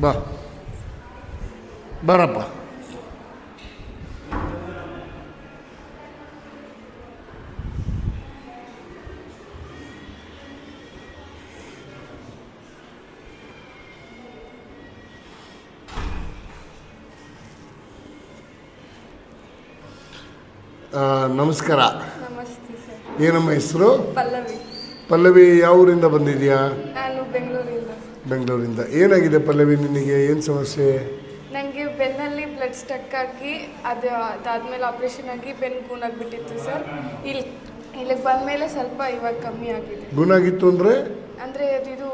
ಬಾ ಬಾರಪ್ಪ. ನಮಸ್ಕಾರ. ನಮಸ್ತೆ ಸರ್. ಏನಮ್ಮ ಹೆಸರು? ಪಲ್ಲವಿ. ಪಲ್ಲವಿ, ಯಾವ ಊರಿಂದ ಬಂದಿದ್ಯಾ? ನಾನು ಬೆಂಗಳೂರಿಂದ. ಬೆಂಗಳೂರಿಂದ. ಏನಾಗಿದೆ ಪಲ್ಲವಿ, ನಿನಗೆ ಏನು ಸಮಸ್ಯೆ? ನನಗೆ ಬೆನ್ನಲ್ಲಿ ಬ್ಲಡ್ ಸ್ಟಕ್ ಆಗಿ ಅದಾದಮೇಲೆ ಆಪ್ರೇಷನ್ ಆಗಿ ಬೆನ್ನು ಗೂನಾಗ್ಬಿಟ್ಟಿತ್ತು ಸರ್. ಇಲ್ಲಿಗೆ ಬಂದಮೇಲೆ ಸ್ವಲ್ಪ ಇವಾಗ ಕಮ್ಮಿ ಆಗಿದೆ. ಗೂನಾಗಿತ್ತು ಅಂದರೆ? ಅಂದರೆ ಇದು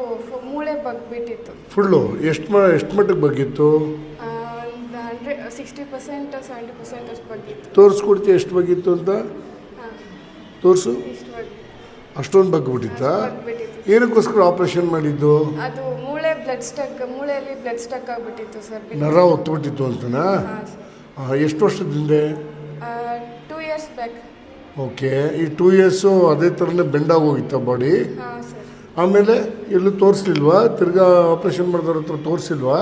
ಮೂಳೆ ಬಗ್ಬಿಟ್ಟಿತ್ತು ಫುಲ್ಲು. ಎಷ್ಟು ಮಟ್ಟಿಗೆ ಬಗ್ಗಿತ್ತು? 60% 70% ಅಷ್ಟು ಬಗ್ಗಿತ್ತು. ತೋರಿಸ್ಕೊಡ್ತೀಯ ಎಷ್ಟು ಬಗ್ಗಿತ್ತು ಅಂತ? ತೋರಿಸು. ಇಷ್ಟು ಬಗ್ಗಿತ್ತು. ಅಷ್ಟೊಂದು ಬಗ್ಬಿಟ್ಟಿತ್ತಾ? ಏನಕ್ಕೋಸ್ಕರ ಆಪರೇಷನ್ ಮಾಡಿದ್ದು? ಅದು ಮೂಳೆಯಲ್ಲಿ ಬ್ಲಡ್ ಸ್ಟಕ್ ಆಗಿಬಿಟ್ಟಿತ್ತು ಸರ್. ನರ ಹೊತ್ತುಬಿಟ್ಟಿತ್ತು ಅಂತನಾ? ಎಷ್ಟು ವರ್ಷದಿಂದ? 2 years ಬ್ಯಾಕ್. ಓಕೆ. ಈ 2 years ಅದೇ ಥರನೇ ಬೆಂಡಾಗಿ ಹೋಗಿತ್ತಾ ಬಾಡಿ? ಹಾಂ ಸರ್. ಆಮೇಲೆ ಎಲ್ಲೂ ತೋರಿಸ್ಲಿಲ್ವಾ? ತಿರ್ಗಾ ಆಪರೇಷನ್ ಮಾಡಿದವ್ರ ಹತ್ರ ತೋರಿಸಿಲ್ವಾ?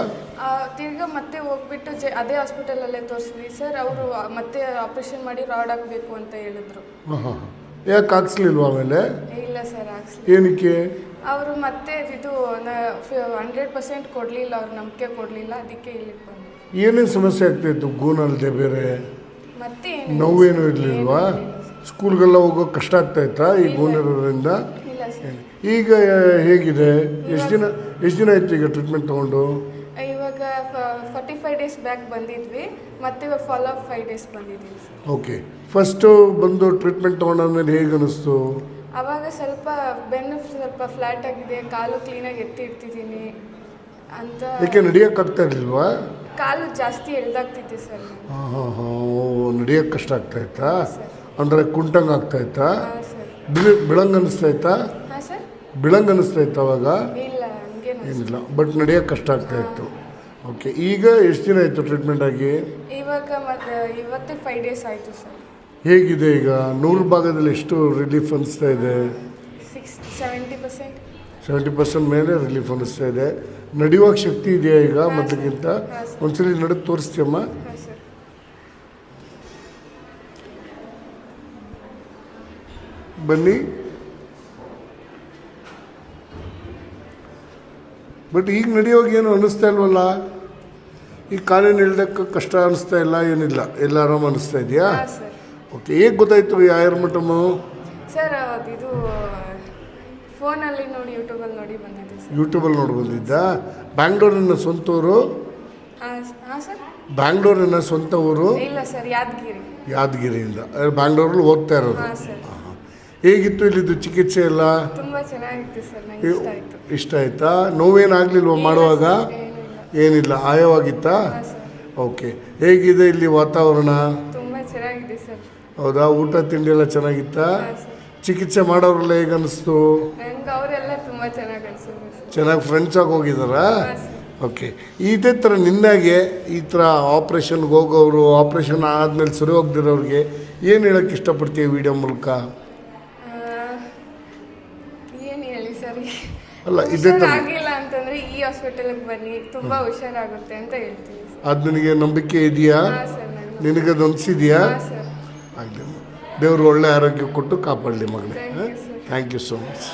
ತಿರ್ಗಾ ಮತ್ತೆ ಹೋಗ್ಬಿಟ್ಟು ಅದೇ ಹಾಸ್ಪಿಟಲಲ್ಲೇ ತೋರಿಸಿದ್ವಿ ಸರ್. ಅವರು ಮತ್ತೆ ಆಪರೇಷನ್ ಮಾಡಿ ರಾಡ್ ಹಾಕಬೇಕು ಅಂತ ಹೇಳಿದ್ರು. ಹಾಂ. ಯಾಕೆ ಹಾಕ್ಸ್ಲಿಲ್ವಾ ಆಮೇಲೆ? ಇಲ್ಲ ಸರ್, ಹಾಕ್ಸ್ಲಿ. ಏನಕ್ಕೆ? ಅವರು ಮತ್ತೆ ಇದು 100% ಕೊಡಲಿಲ್ಲ, ಅವ್ರು ನಂಬಿಕೆ ಕೊಡಲಿಲ್ಲ, ಅದಕ್ಕೆ ಇಲ್ಲಿಗೆ ಬಂದು. ಏನೇನು ಸಮಸ್ಯೆ ಆಗ್ತಾಯಿತ್ತು ಗೂನಲ್ಲದೆ? ಬೇರೆ ಮತ್ತೆ ನೋವೇನು ಇರಲಿಲ್ವಾ? ಸ್ಕೂಲ್ಗೆಲ್ಲ ಹೋಗೋ ಕಷ್ಟ ಆಗ್ತಾಯಿತ್ತಾ ಈ ಗೂನಿರೋದ್ರಿಂದ? ಇಲ್ಲ ಸರ್. ಈಗ ಹೇಗಿದೆ? ಎಷ್ಟು ದಿನ ಆಯಿತು ಈಗ ಟ್ರೀಟ್ಮೆಂಟ್ ತೊಗೊಂಡು? ಇವಾಗ 45 days ಬ್ಯಾಕ್ ಬಂದಿದ್ವಿ, ಮತ್ತೆ ಇವಾಗ ಫಾಲೋ 5 days ಬಂದಿದ್ದೀವಿ ಸರ್. ಓಕೆ. ಫಸ್ಟು ಬಂದು ಟ್ರೀಟ್ಮೆಂಟ್ ತೊಗೊಂಡಾದ್ಮೇಲೆ ಹೇಗೆ ಅನ್ನಿಸ್ತು? ಆವಾಗ ಸ್ವಲ್ಪ ಬೆನ್ನು ಸ್ವಲ್ಪ ಫ್ಲ್ಯಾಟ್ ಆಗಿದೆ, ಕಾಲು ಕ್ಲೀನಾಗಿ ಎತ್ತಿ ಇಡ್ತಿದ್ದೀನಿ ಅಂತ. ಯಾಕೆ ನಡಿಯೋಕ್ಕಾಗ್ತಾ ಇರಲಿಲ್ವಾ? ಕಾಲು ಜಾಸ್ತಿ ಎಳ್ದಾಗ್ತಿದ್ದೆ ಸರ್. ನಡಿಯೋಕ್ಕೆ ಕಷ್ಟ ಆಗ್ತಾಯಿತ್ತಾ? ಅಂದರೆ ಕುಂಟಂಗೆ ಆಗ್ತಾಯಿತ್ತಾ? ಹಾಂ ಸರ್. ಬಿಳಂಗೆ ಅನ್ನಿಸ್ತಾಯಿತ್ತಾ? ಹಾಂ ಸರ್. ಬಿಳಂಗೆ ಅನ್ನಿಸ್ತಾಯಿತ್ತು ಅವಾಗ? ಇಲ್ಲ, ಹಂಗೆ ಏನಿಲ್ಲ, ಬಟ್ ನಡೆಯೋಕ್ಕೆ ಕಷ್ಟ ಆಗ್ತಾಯಿತ್ತು. ಓಕೆ. ಈಗ ಎಷ್ಟು ದಿನ ಆಯಿತು ಟ್ರೀಟ್ಮೆಂಟ್ ಆಗಿ? ಇವಾಗ ಇವತ್ತೇ 5 days ಆಯಿತು ಸರ್. ಹೇಗಿದೆ ಈಗ? 100 ಭಾಗದಲ್ಲಿ ಎಷ್ಟು ರಿಲೀಫ್ ಅನ್ನಿಸ್ತಾ ಇದೆ? 70%. 70% ಮೇಲೆ ರಿಲೀಫ್ ಅನ್ನಿಸ್ತಾ ಇದೆ. ನಡೆಯುವಾಗ ಶಕ್ತಿ ಇದೆಯಾ ಈಗ ಮೊದಲಿಗಿಂತ? ಒಂದ್ಸಲಿ ನಡೆದು ತೋರಿಸ್ತೀಯಮ್ಮ? ಹಾಂ ಸರ್. ಬನ್ನಿ. ಬಟ್ ಈಗ ನಡೆಯುವಾಗ ಏನು ಅನ್ನಿಸ್ತಾ ಇಲ್ವಲ್ಲ? ಈಗ ಕಾಲೇನು ಇಳ್ದಕ್ಕೆ ಕಷ್ಟ ಅನ್ನಿಸ್ತಾ ಇಲ್ಲ, ಏನಿಲ್ಲ, ಎಲ್ಲ ಆರಾಮ ಅನ್ನಿಸ್ತಾ ಇದೆಯಾ? ಓಕೆ. ಹೇಗೆ ಗೊತ್ತಾಯ್ತು ಈ ಆಯುರ್ಮಠಮು? ಸರ್ ಇದು ಫೋನಲ್ಲಿ ನೋಡಿ, ಯೂಟ್ಯೂಬಲ್ಲಿ ನೋಡಿ ಬಂದಿದ್ದೆ ಸರ್. ಯೂಟ್ಯೂಬಲ್ಲಿ ನೋಡಿ ಬಂದಿದ್ದ? ಬ್ಯಾಂಗ್ಳೂರಿನ ಸ್ವಂತ ಊರು? ಹಾಂ ಸರ್. ಬ್ಯಾಂಗ್ಳೂರಿನ ಸ್ವಂತ ಊರು? ಇಲ್ಲ ಸರ್, ಯಾದಗಿರಿ. ಯಾದಗಿರಿಯಿಂದ ಬ್ಯಾಂಗ್ಳೂರಲ್ಲಿ ಓದ್ತಾ ಇರೋದು? ಹಾಂ ಸರ್. ಹೇಗಿತ್ತು ಇಲ್ಲಿದ್ದು ಚಿಕಿತ್ಸೆ ಎಲ್ಲ? ತುಂಬ ಚೆನ್ನಾಗಿತ್ತು ಸರ್, ನನಗೆ ಇಷ್ಟ ಆಯಿತು. ಇಷ್ಟ ಆಯ್ತಾ? ನೋವೇನಾಗಲಿಲ್ವ ಮಾಡುವಾಗ? ಏನಿಲ್ಲ, ಆಯವಾಗಿತ್ತಾ? ಹಾಂ ಸರ್. ಓಕೆ. ಹೇಗಿದೆ ಇಲ್ಲಿ ವಾತಾವರಣ? ತುಂಬ ಚೆನ್ನಾಗಿದೆ ಸರ್. ಹೌದಾ? ಊಟ ತಿಂಡಿ ಎಲ್ಲ ಚೆನ್ನಾಗಿತ್ತಾ? ಹಾಂ ಸರ್. ಚಿಕಿತ್ಸೆ ಮಾಡೋರೆಲ್ಲ ಹೇಗೆ ಅನ್ನಿಸ್ತು? ನಂಗೆ ಅವರೆಲ್ಲ ತುಂಬ ಚೆನ್ನಾಗಿ ಅನಿಸಿದ್ರು ಸರ್. ಚೆನ್ನಾಗಿ ಫ್ರೆಂಡ್ಸ್ ಆಗಿ ಹೋಗಿದ್ದಾರಾ? ಹಾಂ ಸರ್. ಓಕೆ. ಇದೇ ಥರ ನಿನ್ನಾಗೆ ಈ ಥರ ಆಪ್ರೇಷನ್ಗೆ ಹೋಗೋರು, ಆಪ್ರೇಷನ್ ಆದಮೇಲೆ ಸರಿ ಹೋಗ್ದಿರೋರಿಗೆ ಏನು ಹೇಳೋಕ್ಕೆ ಇಷ್ಟಪಡ್ತೀವಿ ವಿಡಿಯೋ ಮೂಲಕ? ಏನು ಹೇಳಿ ಸರ್, ಅಲ್ಲ ಇದೇ ಥರ ಆಗಿಲ್ಲ ಅಂತಂದರೆ ಈ ಹಾಸ್ಪಿಟಲ್ಗೆ ಬನ್ನಿ, ತುಂಬ ಹುಷಾರಾಗುತ್ತೆ ಅಂತ ಹೇಳ್ತೀವಿ. ಅದು ನಿನಗೆ ನಂಬಿಕೆ ಇದೆಯಾ? ಹಾಂ ಸರ್. ನಿನಗದು ಅನಿಸಿದೆಯಾ? ಹಾಂ ಸರ್. ಆಗಲಿ. ದೇವರು ಒಳ್ಳೆ ಆರೋಗ್ಯ ಕೊಟ್ಟು ಕಾಪಾಡಲಿ ಮಗಳೇ. Thank you sir. Thank you so much.